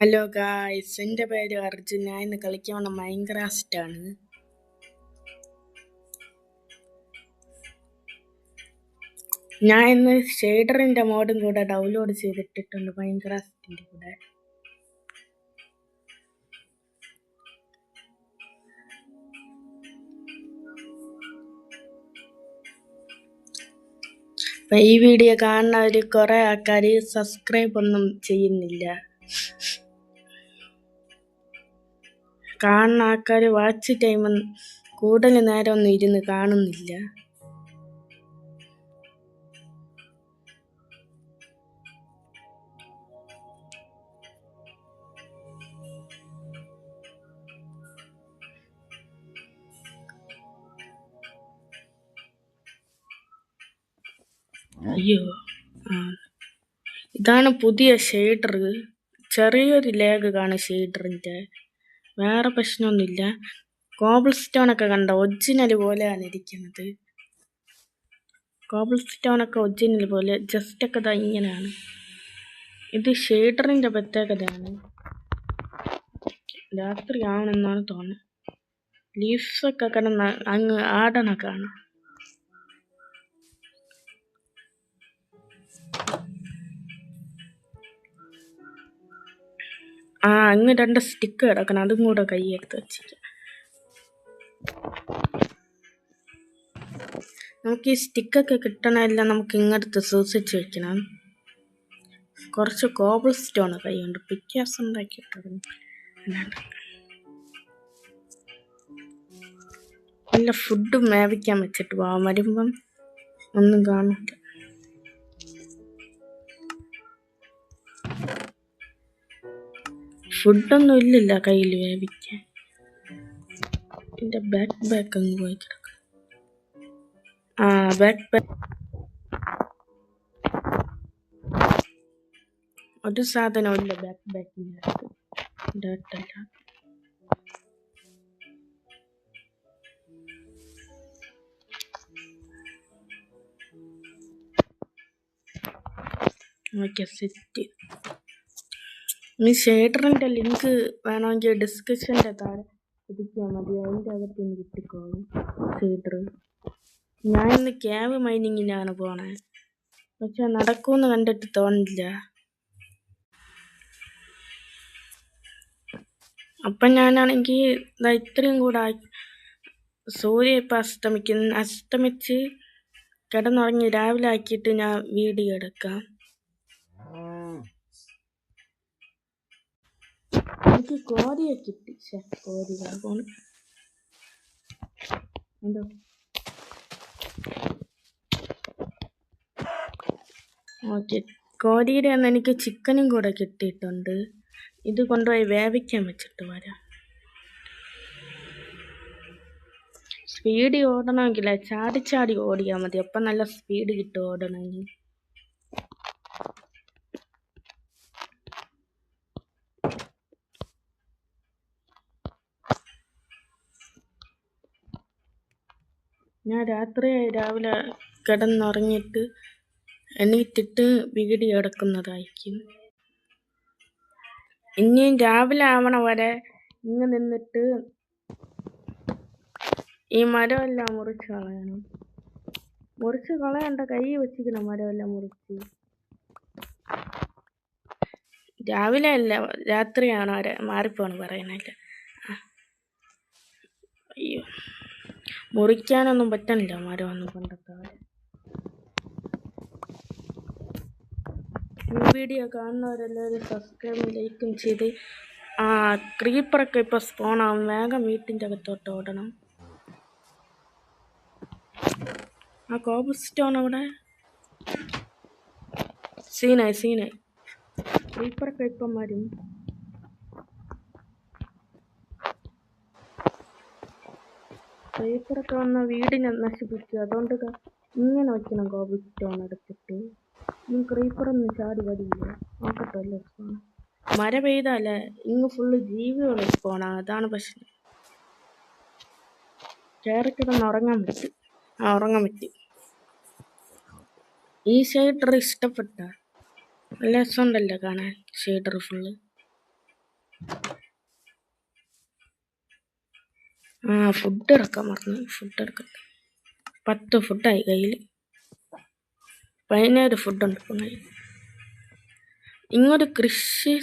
Hello guys, എൻ്റെ പേര് അർജുൻ. ഞാൻ ഇന്ന് കളിക്കാൻ വന്ന മൈൻക്രാഫ്റ്റ് ആണ്. ഞാൻ ഇന്ന് ഷെയ്ഡറിൻ്റെ മോഡും കൂടെ ഡൗൺലോഡ് ചെയ്തിട്ടിട്ടുണ്ട് മൈൻക്രാഫ്റ്റിൻ്റെ കൂടെ. അപ്പം ഈ വീഡിയോ കാണുന്നവർ കുറേ ആൾക്കാർ സബ്സ്ക്രൈബ് ഒന്നും ചെയ്യുന്നില്ല. കാണുന്ന ആൾക്കാർ വാച്ച് ടൈം കൂടുതൽ നേരം ഒന്നും ഇരുന്ന് കാണുന്നില്ല. അയ്യോ, ഇതാണ് പുതിയ ഷെയ്ഡർ. ചെറിയൊരു ലാഗ് കാണും ഷെയ്ഡറിൻ്റെ, വേറെ പ്രശ്നമൊന്നുമില്ല. കോബിൾ സ്റ്റോണൊക്കെ കണ്ട ഒറിജിനൽ പോലെയാണ് ഇരിക്കുന്നത്. കോബിൾ സ്റ്റോണൊക്കെ ഒറിജിനൽ പോലെ, ജസ്റ്റ് ഒക്കെ ഇതാ ഇങ്ങനെയാണ്. ഇത് ഷെയ്ഡറിൻ്റെ പ്രത്യേകതയാണ്. രാത്രിയാവണമെന്നാണ് തോന്നുന്നത്. ലീവ്സൊക്കെ കിടന്ന് അങ്ങ് ആടണ കാണാം. അങ്ങ് 2 സ്റ്റിക്ക് കിടക്കണം, അതും കൂടെ കൈയെടുത്ത് വെച്ചിട്ട് നമുക്ക് ഈ സ്റ്റിക്കൊക്കെ കിട്ടണമെല്ലാം നമുക്ക് ഇങ്ങടുത്ത് സൂക്ഷിച്ച് വെക്കണം. കുറച്ച് കോബിൾ സ്റ്റോൺ കൈയുണ്ട് പിക്കാസ് ഉണ്ടാക്കിയിട്ടുണ്ട്. നല്ല ഫുഡ് മേവിക്കാൻ വെച്ചിട്ട് പോവാൻ വരുമ്പം ഒന്നും കാണില്ല. ഫുഡൊന്നും ഇല്ലില്ല കയ്യിൽ വേവിക്കാൻ. എൻ്റെ ബാക്ക് അങ്ങ് പോയി കിടക്കും. ബാക്ക് ഒരു സാധനവും ഇല്ല ബാക്കിൻ്റെ ഡേർട്ടല്ല. Okay, set. ഈ ഷെയ്ഡറിൻ്റെ ലിങ്ക് വേണമെങ്കിൽ ഡിസ്ക്രിപ്ഷൻ്റെ താഴെ ഇരിക്കാൻ മതി, അതിൻ്റെ അകത്ത് നിന്ന് കിട്ടിക്കോളും ഷെയ്ഡർ. ഞാൻ ഇന്ന് ക്യാവ് മൈനിങ്ങിനാണ് പോണേ, പക്ഷെ നടക്കുമെന്ന് കണ്ടിട്ട് തോന്നില്ല. അപ്പം ഞാനാണെങ്കിൽ ഇത്രയും കൂടെ സൂര്യ ഇപ്പം അസ്തമിച്ച് കിടന്നുറങ്ങി രാവിലെ ആക്കിയിട്ട് ഞാൻ വീഡിയോ എടുക്കാം. എനിക്ക് കോരിയെ കിട്ടി. കോരി പോണ്. എന്തോ ഓക്കെ, കോരിയുടെ അന്ന് എനിക്ക് ചിക്കനും കൂടെ കിട്ടിയിട്ടുണ്ട്. ഇത് കൊണ്ടുപോയി വേവിക്കാൻ വെച്ചിട്ട് വരാം. സ്പീഡ് ഓടണമെങ്കിൽ ചാടി ഓടിയാൽ മതി, അപ്പം നല്ല സ്പീഡ് കിട്ടും ഓടണമെങ്കിൽ. ഞാൻ രാവിലെ കിടന്നുറങ്ങിയിട്ട് എണീറ്റിട്ട് വീഡിയോ എടുക്കുന്നതായിരിക്കും. ഇനിയും രാവിലെ ആവണ വരെ ഇങ്ങ് നിന്നിട്ട് ഈ മരമെല്ലാം മുറിച്ച് കളയണം. മുറിച്ച് കളയണ്ട, കൈ വെച്ചിരിക്കണം മരമെല്ലാം മുറിച്ച്. രാവിലെ അല്ല, രാത്രിയാണോ മാറിപ്പോണ് പറയുന്നില്ല. അയ്യോ, മുറിക്കാനൊന്നും പറ്റണില്ല മരമൊന്നും പണ്ടത്തെ പോലെ. ഈ വീഡിയോ കാണുന്നവരെല്ലാവരും സബ്സ്ക്രൈബും ലൈക്കും ചെയ്ത് ക്രീപ്പറൊക്കെ ഇപ്പോൾ സ്പോണാവും. വേഗം വീട്ടിൻ്റെ അകത്തോട്ട് ഓടണം. കോബിൾ സ്റ്റോൺ അവിടെ സീനായി. ക്രീപ്പറൊക്കെ ഇപ്പം വരും. ക്രീപ്പറൊക്കെ വന്ന വീടിനെ നശിപ്പിച്ചു. അതുകൊണ്ട് ഇങ്ങനെ വയ്ക്കണം കോബിൾ സ്റ്റോൺ എടുത്തിട്ട്. ക്രീപ്പറൊന്നും ചാടി വരില്ല. നോക്കട്ടല്ലോ, മഴ പെയ്താലേ ഇങ്ങ് ഫുള്ള് ജീവികൾ പോണ, അതാണ് പ്രശ്നം. കയറിക്കിടന്ന് ഉറങ്ങാൻ പറ്റി. ഈ ഷെയ്ഡർ ഇഷ്ടപ്പെട്ട നല്ല രസമുണ്ടല്ലോ കാണാൻ. ഷെയ്ഡർ ഫുള്ള് ഫുഡ് ഇറക്കാൻ മറന്നു. ഫുഡ് എടുക്കട്ടെ. 10 ഫുഡായി കയ്യിൽ. 17 ഫുഡുണ്ട് ഇപ്പം കയ്യിൽ. ഇങ്ങൊരു കൃഷി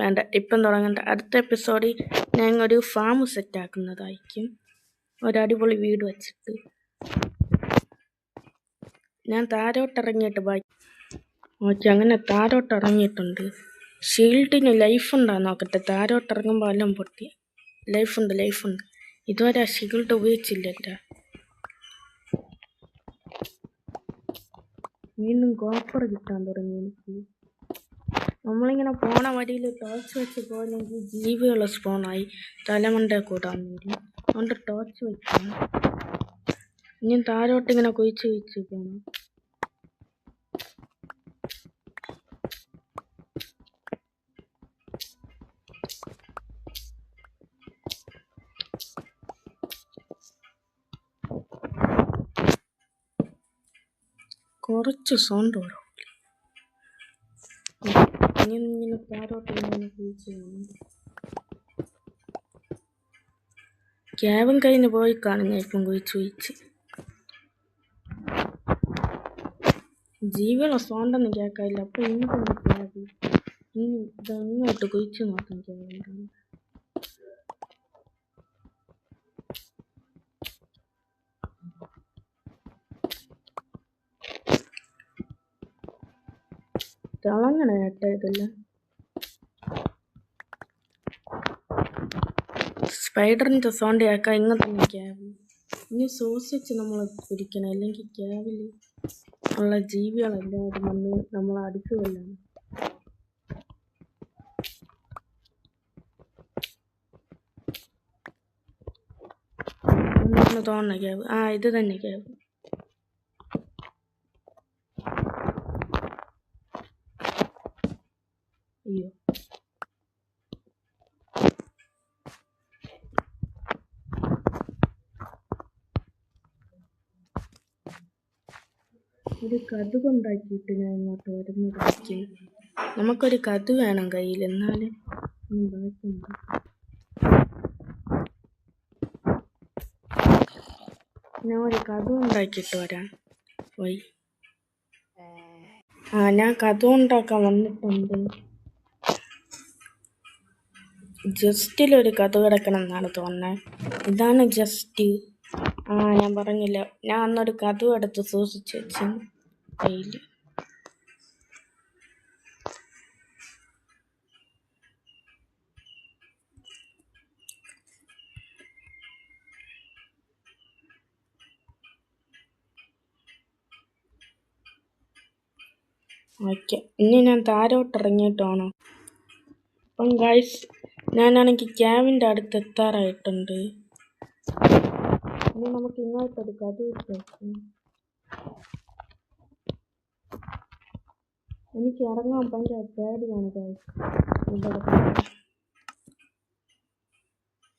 വേണ്ട, ഇപ്പം തുടങ്ങണ്ട. അടുത്ത എപ്പിസോഡിൽ ഞാൻ ഒരു ഫാം സെറ്റാക്കുന്നതായിരിക്കും. ഒരടിപൊളി വീട് വച്ചിട്ട്. ഞാൻ താരോട്ടിറങ്ങിയിട്ട് ബാക്കി. ഓക്കെ, അങ്ങനെ താരോട്ടിറങ്ങിയിട്ടുണ്ട്. ഷീൽഡിന് ലൈഫ് ഉണ്ടാകും നോക്കട്ടെ. താരോട്ടിറങ്ങുമ്പോൾ എല്ലാം പൊട്ടി. ലൈഫുണ്ട്. ഇതുവരെ ആ ഷീൽഡ് ഉപയോഗിച്ചില്ല. വീണ്ടും കോപ്പർ കിട്ടാൻ തുടങ്ങി എനിക്ക്. നമ്മളിങ്ങനെ പോണ വഴിയിൽ ടോർച്ച് വെച്ച് പോയില്ലെങ്കിൽ ജീവികൾ സ്പോണായി തലമണ്ട കൂടാൻ വരും. അതുകൊണ്ട് ടോർച്ച് വെക്കണം. ഇനി താഴോട്ടിങ്ങനെ കുഴിച്ച് പോകണം. കുറച്ച് സൗണ്ട് വരും. ഇങ്ങനെ താഴോട്ട് ഇങ്ങനെ കുഴിച്ച് പോകണം. ക്യാബും കഴിഞ്ഞ് പോയി കാണും ഞാൻ ഇപ്പം കുഴിച്ച്. ജീവികളെ സൗണ്ടൊന്നും കേൾക്കാനില്ല. അപ്പം ഇങ്ങോട്ട് ക്യാബ് ഇങ്ങോട്ട് കുഴിച്ച് നോക്കാം. ക്യാബുണ്ടാകും. തിളങ്ങണ കേട്ട ഇതല്ല. സ്പൈഡറിൻ്റെ സൗണ്ട് കേൾക്കാം. ഇങ്ങോട്ട് തന്നെ ക്യാബ്. ഇനി സൂക്ഷിച്ച് നമ്മൾ കുടിക്കണം, അല്ലെങ്കിൽ ക്യാബിൽ ഉള്ള ജീവികളെല്ലാവരും വന്ന് നമ്മളെ അടിച്ചു കൊല്ലാണ്. തോന്നുന്ന ക്യാബ്. ഇത് തന്നെ ക്യാബ്. അയ്യോ, ഒരു കതുക് ഉണ്ടാക്കിയിട്ട് ഞാൻ ഇങ്ങോട്ട് വരുന്നതായിരിക്കും. നമുക്കൊരു കതു വേണം കയ്യിൽ, എന്നാലേ ബാക്കിയുണ്ട്. ഞാൻ ഒരു കതു ഉണ്ടാക്കിയിട്ട് വരാം. പോയി. ഞാൻ കതു ഉണ്ടാക്കാൻ വന്നിട്ടുണ്ട്. ജസ്റ്റിലൊരു കതു കിടക്കണം എന്നാണ് തോന്നുന്നത്. ഇതാണ് ജസ്റ്റ്. ഞാൻ പറഞ്ഞില്ല, ഞാൻ അന്നൊരു കതു എടുത്ത് സൂക്ഷിച്ച് വെച്ചു കയ്യിൽ. ഓക്കെ, ഇനി ഞാൻ താരോട്ടിറങ്ങിയിട്ടാണോ. അപ്പം ഗൈസ്, ഞാനാണെങ്കിൽ ക്യാബിൻ്റെ അടുത്ത് എത്താറായിട്ടുണ്ട്. ഇനി നമുക്ക് ഇങ്ങോട്ടൊരു കഥ വെച്ചു. എനിക്ക് ഇറങ്ങാൻ ഭയങ്കര പേടിയാണ് ഗൈസ്.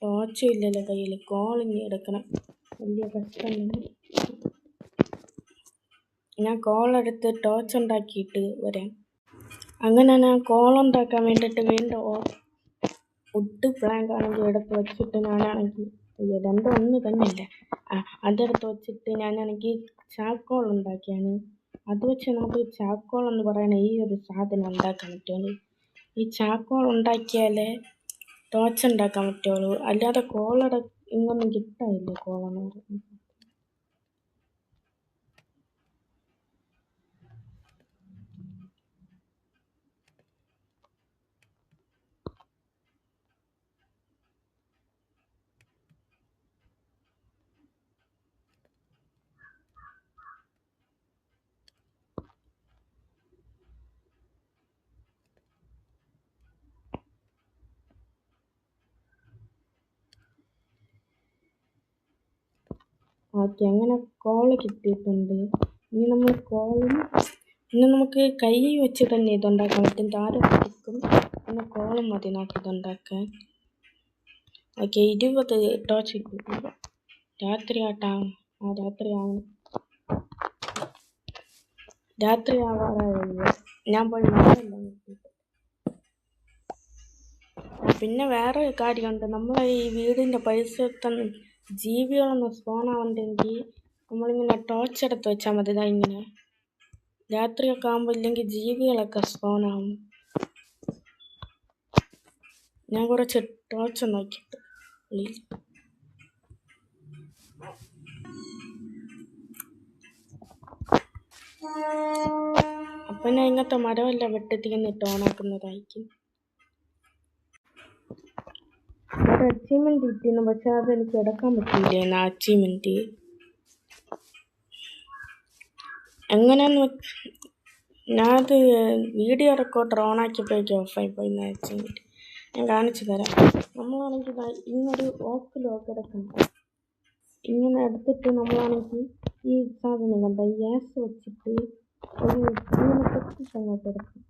ടോർച്ചും ഇല്ലല്ലോ കയ്യിൽ. കോളിങ് എടുക്കണം, വലിയ കഷ്ടമാണ്. ഞാൻ കോളെടുത്ത് ടോർച്ച് ഉണ്ടാക്കിയിട്ട് വരാം. അങ്ങനെ ഞാൻ കോളുണ്ടാക്കാൻ വേണ്ടിയിട്ട് വീണ്ടും വുഡ് പ്ലാങ്ക് ആണെങ്കിൽ എടുത്ത് വെച്ചിട്ട് ഞാനാണെങ്കിൽ രണ്ടും ഒന്ന് തന്നെയല്ല, അതെടുത്ത് വെച്ചിട്ട് ഞാനാണെങ്കിൽ ചാക്കോൾ ഉണ്ടാക്കിയാണ്. അത് വെച്ച് നമുക്ക് ചാക്കോൾ എന്ന് പറയുന്ന ഈ ഒരു സാധനം ഉണ്ടാക്കാൻ പറ്റുള്ളൂ. ഈ ചാക്കോൾ ഉണ്ടാക്കിയാലേ ടോർച്ച് ഉണ്ടാക്കാൻ പറ്റുള്ളൂ. അല്ലാതെ ഇങ്ങൊന്നും കിട്ടാനില്ല കോളെന്ന് പറയുന്നത്. ഓക്കെ, അങ്ങനെ കോള് കിട്ടിയിട്ടുണ്ട്. ഇനി നമുക്ക് കൈ വെച്ച് തന്നെ ഇതുണ്ടാക്കാൻ പറ്റും. താരം പിടിക്കും, പിന്നെ കോളം മതി നമുക്ക് ഇതുണ്ടാക്കാൻ. ഓക്കെ, 20 ടോർച്ച് കിട്ടിയിട്ടുണ്ട്. രാത്രി ആവാറായി. ഞാൻ പോയി മഴയെല്ലാം കിട്ടിയിട്ട് പിന്നെ വേറെ കാര്യമുണ്ട്, നമ്മളെ ഈ വീടിൻ്റെ പരിസരത്തൊന്നും ജീവികളൊന്നും സ്പോണാവുണ്ടെങ്കിൽ നമ്മളിങ്ങനെ ടോർച്ച് എടുത്ത് വെച്ചാൽ മതി. ഇങ്ങനെ രാത്രിയൊക്കെ ആകുമ്പോൾ ഇല്ലെങ്കിൽ ജീവികളൊക്കെ സ്പോണാവും. ഞാൻ കുറച്ച് ടോർച്ച് നോക്കിയിട്ട് അപ്പം ഞാൻ ഇങ്ങനത്തെ മരമെല്ലാം വെട്ടിത്തിന്നിട്ട് ഓണാക്കുന്നതായിരിക്കും. ഒരു അച്ചീവ്മെൻറ്റ് കിട്ടിയിരുന്നു, പക്ഷെ അതെനിക്ക് എടുക്കാൻ പറ്റിയില്ല. അച്ചീവ്മെൻറ്റ് എങ്ങനെയാന്ന് ഞാനത് വീഡിയോ റെക്കോർഡർ ഓണാക്കിയപ്പോഴേക്കും ഓഫായി പോയി. അച്ചീവ്മെൻറ്റ് ഞാൻ കാണിച്ചു തരാം. നമ്മളാണെങ്കിൽ ഇങ്ങനൊരു ഓക്ക് എടുക്കണം. ഇങ്ങനെ എടുത്തിട്ട് നമ്മളാണെങ്കിൽ ഈ സാധനം കണ്ട ഗ്യാസ് വെച്ചിട്ട് ഒരു ഇങ്ങനെ പൊട്ടിച്ച് അങ്ങോട്ട് എടുക്കും.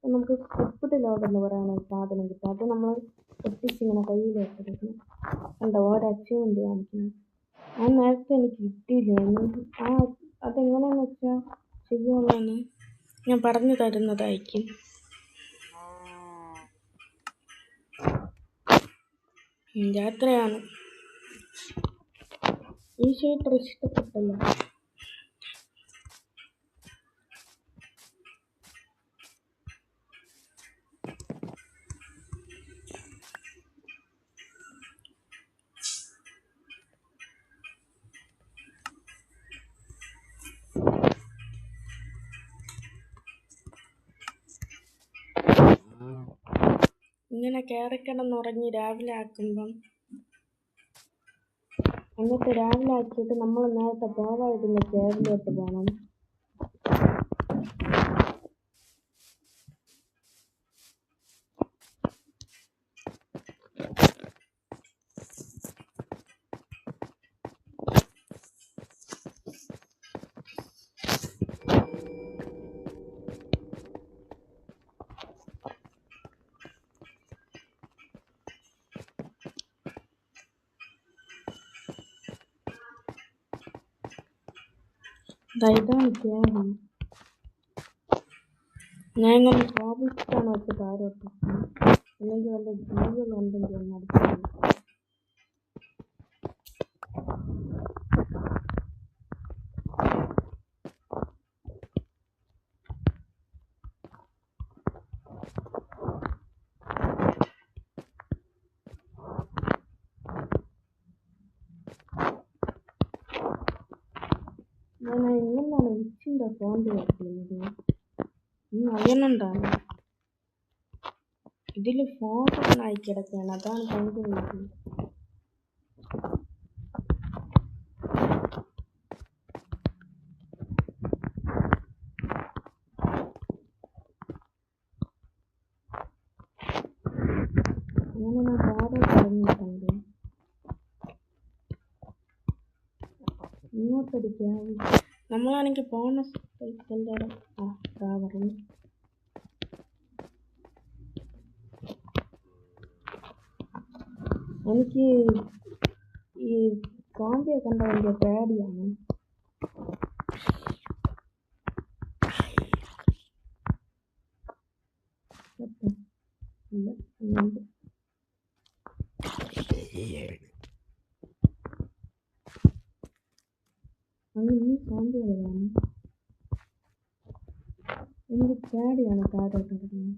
നമുക്ക് സ്റ്റിപ്പിഡ് ലോഡ് എന്ന് പറയുന്ന സാധനം കിട്ടും. അത് നമ്മൾ പൊട്ടിച്ചിങ്ങനെ കയ്യിലേക്ക് എടുക്കണം. കണ്ട ഓരോ അച്ചീവ്മെൻറ്റ് കാണിക്കണം. ആ നേരത്തെ എനിക്ക് കിട്ടിയില്ലായിരുന്നു. അതെങ്ങനെയാണെന്ന് വെച്ചാൽ ചെയ്യാമെന്ന് ഞാൻ പറഞ്ഞു തരുന്നതായിരിക്കും. യാത്രയാണ്. ഈ ഷേട്ടർ ഇഷ്ടപ്പെട്ടല്ലോ. ഇങ്ങനെ കയറിക്കിടന്നുറങ്ങി രാവിലെ ആക്കുമ്പം, എന്നിട്ട് രാവിലെ ആക്കിയിട്ട് നമ്മൾ നേരത്തെ പോവാതിരുന്ന കേരളത്തിലോട്ട് പോകണം. ഇതാണ് കേരളം. ഞാൻ ഇങ്ങനെ കോപിച്ചിട്ടാണ് വെച്ച് താരോട്ട്, അല്ലെങ്കിൽ വല്ല ജീവികളുണ്ടെങ്കിൽ ഒന്ന് അടുത്ത്. ഞാൻ എങ്ങനെയാണ് വിച്ചിൻ്റെ ഫോണ്ട് വെക്കുന്നത് അറിയുന്നുണ്ടാണ്. ഇതിൽ ഫോണായി കിടക്കുകയാണ്, അതാണ് ഭയങ്കര ഇത്. അങ്ങനെ ഞാൻ താരം പറഞ്ഞിട്ടുണ്ട്. ഇങ്ങോട്ടടിക്കാൻ നമ്മളാണെങ്കിൽ പോകുന്ന സ്ഥലത്തിൻ്റെ പറഞ്ഞു. എനിക്ക് ഈ കോമ്പിയെ കണ്ട വലിയ പേടിയാണ്. അങ്ങനെ ഈ കോമ്പികളാണ് എനിക്ക് പേടിയാണ്. താരോട്ട് കിടക്കുന്നത്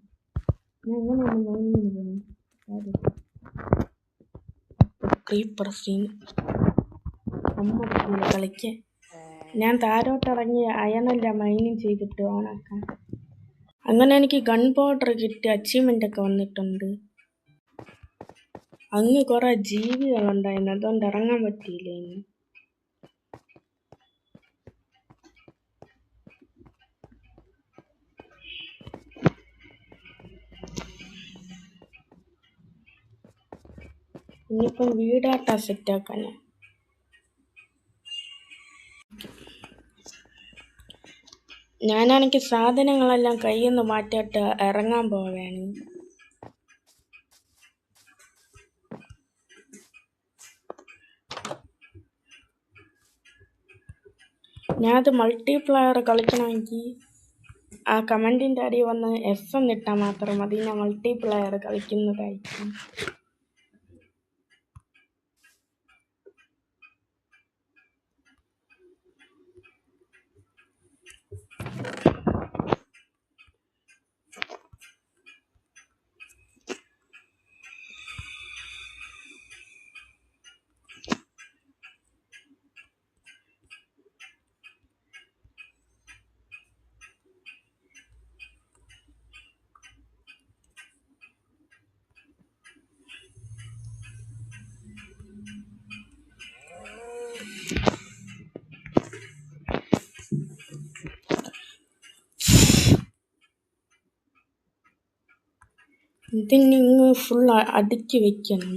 ഞാൻ എങ്ങനെയാണ് മൈനിങ്ങിന് പോകുന്നത്. ക്രീപ്പർ സീൻ അമ്മ കളിക്കാൻ ഞാൻ താരോട്ടിറങ്ങി അയണെല്ലാം മൈനിങ് ചെയ്തിട്ട് ഓണാക്കാൻ. അങ്ങനെ എനിക്ക് ഗൺ പൗഡർ കിട്ടി അച്ചീവ്മെൻ്റ് ഒക്കെ വന്നിട്ടുണ്ട്. അങ്ങ് കുറേ ജീവികളുണ്ടായിരുന്നു, അതുകൊണ്ട് ഇറങ്ങാൻ പറ്റിയില്ല. ഇനിയിപ്പം വീടാട്ടാ സെറ്റാക്കാൻ. ഞാനാണെങ്കിൽ സാധനങ്ങളെല്ലാം കയ്യിൽ നിന്ന് മാറ്റിയിട്ട് ഇറങ്ങാൻ പോവുകയാണ്. ഞാനത് മൾട്ടിപ്ലെയർ കളിക്കണമെങ്കിൽ ആ കമൻറ്റിൻ്റെ അടിയിൽ വന്ന് എസ് എന്നിട്ടാൽ മാത്രം മതി, ഞാൻ മൾട്ടിപ്ലെയർ കളിക്കുന്നതായിരിക്കും. ഇതിനിങ്ങ് ഫുൾ അടുക്കി വെക്കണം.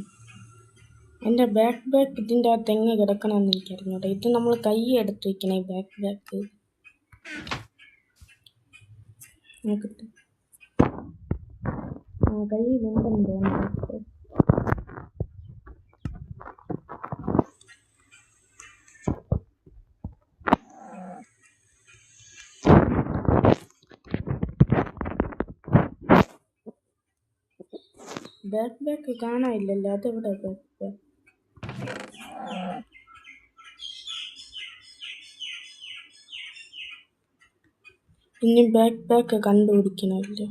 എൻ്റെ ബാക്ക് ഇതിൻ്റെ ആ തെങ്ങ് കിടക്കണമെന്ന് എനിക്കറിഞ്ഞൂടെ. ഇത് നമ്മൾ കൈ എടുത്ത് വെക്കണം. ഈ ബാക്ക് നോക്കട്ടെ. കയ്യിലുണ്ടെന്ന് തോന്നുന്നു. ബാക്ക് കാണാനില്ലല്ലോ. അതെവിടെ ബാക്ക്? ഇനി ബാക്ക് കണ്ടുപിടിക്കണമല്ലോ.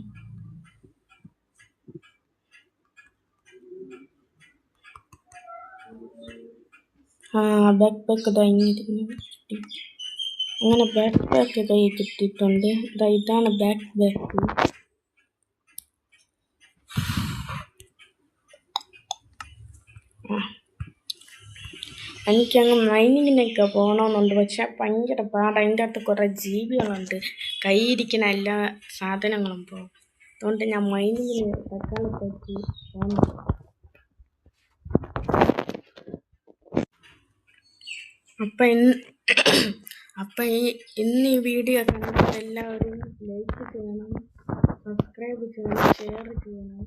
ബാക്ക് തങ്ങിയിരുന്നു. അങ്ങനെ ബാക്ക് കൈ കിട്ടിയിട്ടുണ്ട്. ഇതാണ് ബാക്ക്. എനിക്കങ്ങ് മൈനിങ്ങിനൊക്കെ പോകണമെന്നുണ്ട്. പക്ഷെ ഭയങ്കര പാടാണ്. അതിൻ്റെ അകത്ത് കുറേ ജീവികളുണ്ട്. കൈയിരിക്കുന്ന എല്ലാ സാധനങ്ങളും പോകും. അതുകൊണ്ട് ഞാൻ മൈനിങ്ങിന് തക്കാളിത്തേക്ക് പോകുന്നു. അപ്പം ഇന്ന് ഈ വീഡിയോ കണ്ടിട്ട് എല്ലാവരും ലൈക്ക് ചെയ്യണം, സബ്സ്ക്രൈബ് ചെയ്യണം, ഷെയർ ചെയ്യണം.